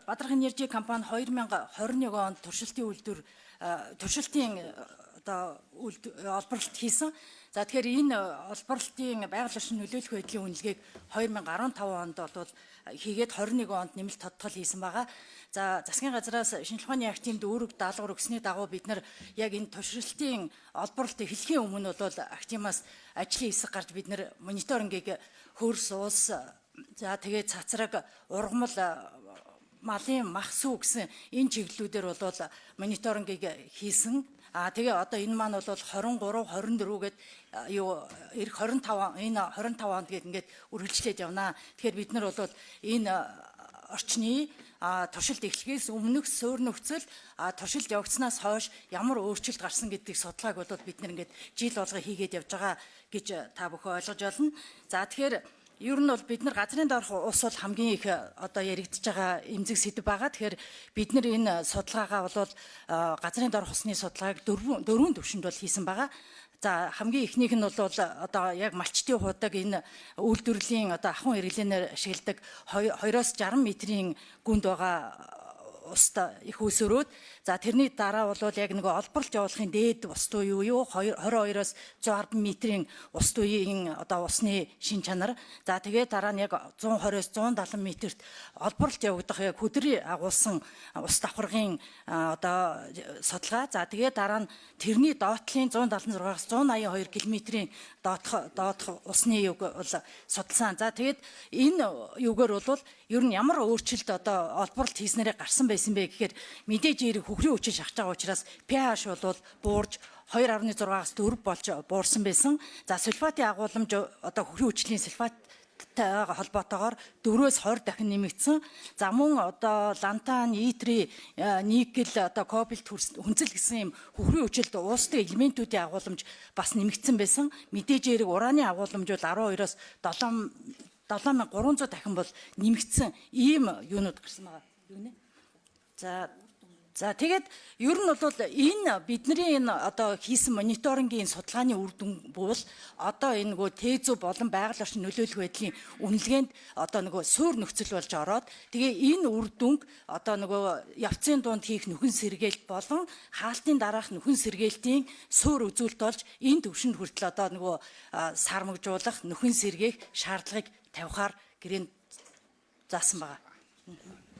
Бадрах энержи компани 2021 онд туршилтын үйлдвэр туршилтын олборлолт хийсэн. За тэгэхээр энэ олборлолтын байгаль орчин нөлөөлөх байдлын үнэлгээг 2015 онд бол хийгээд 21 онд нэмэлт тодтгол хийсэн байгаа. За засгийн газраас шинжилгээ ухааны актын дүүрэг даалгавар өгсөний дагуу бид нар яг энэ туршилтын олборлолтыг эхлэхийн өмнө бол актимаас ажлын хэсэг гарч бид нар мониторингийг хөрс уус за тэгээд цацраг ургамал малын мах сүү гэсэн энэ чиглэлүүдээр бол мониторингийг хийсэн. Тэгээ одоо энэ маань бол 23, 24 гээд юу эх 25 энэ 25 онд гээд ингээд үргэлжлээд явна. Тэгэхээр бид нар бол энэ орчны туршилт эхлэхээс өмнөх суурь нөхцөл туршилт явагдсанаас хойш ямар өөрчлөлт гарсан гэдгийг судлааг бол бид нар ингээд жил болго хийгээд явж байгаа гэж та бүхэн ойлгож байна. За тэгэхээр ер нь бол бид нар газрын доорх ус бол хамгийн их одоо яригдж байгаа эмзэг сэдв байгаа. Тэгэхээр бид нар энэ судалгаагаа бол газрын доорх усны судалгааг дөрвөн түвшинд бол хийсэн байгаа. За хамгийн ихнийх нь бол одоо яг малчтын худаг энэ үйлдвэрлэлийн одоо ахуйн хэрэглэнээр ашигладаг 2-60 метрийн гүнд байгаа уста их усөрөөд за тэрний дараа бол яг нэг олборлж явуулахын дээд ус туй юу 22-оос 110 метрийн ус туйын одоо усны шин чанар. За тэгээд дараа нь яг 120-оос 170 метрт олборлж явагдах яг хөдрийн агуулсан ус давхаргын одоо судалгаа. За тэгээд дараа нь тэрний доотлын 176-аас 182 км-ийн доотх усны юг бол судалсан. За тэгээд энэ югээр бол ер нь ямар өөрчлөлт одоо олборлолт хийснээрээ гарсан байсан бэ гэхээр мэдээж эрэг хөхрийн хүчин шахаж байгаа учраас pH бол буурж 2.6-аас 4 болж буурсан байсан. За сульфатын агуулмж одоо хөхрийн хүчлийн сульфаттайгаа холбоотойгоор 4-өөс 20 дахин нэмэгдсэн. За мөн одоо лантан, нитрий, никель одоо кобальт хүнцэл гэсэн юм хөхрийн хүчилд уусдаг элементүүдийн агуулмж бас нэмэгдсэн байсан. Мэдээж эрэг ураны агуулмж бол 12-оос 7300 дахин бол нэмэгдсэн ийм юунууд гарсан байгаа. Юу нэ? За тэгээд ер нь бол энэ бидний энэ одоо хийсэн мониторингийн судалгааны үр дүн бол одоо энэ нөгөө тезу болон байгаль орчин нөлөөлөх байдлын үнэлгээнд одоо нөгөө суурь нөхцөл болж ороод тэгээ энэ үр дүнг одоо нөгөө явцын дунд хийх нөхөн сэргээлт болон хаалтын дараах нөхөн сэргээлтийн суурь үзүүлэлт болж энэ төвшөнд хүртэл одоо нөгөө сармагжуулах нөхөн сэргээх шаардлагыг тавихаар гэрээнд заасан байгаа.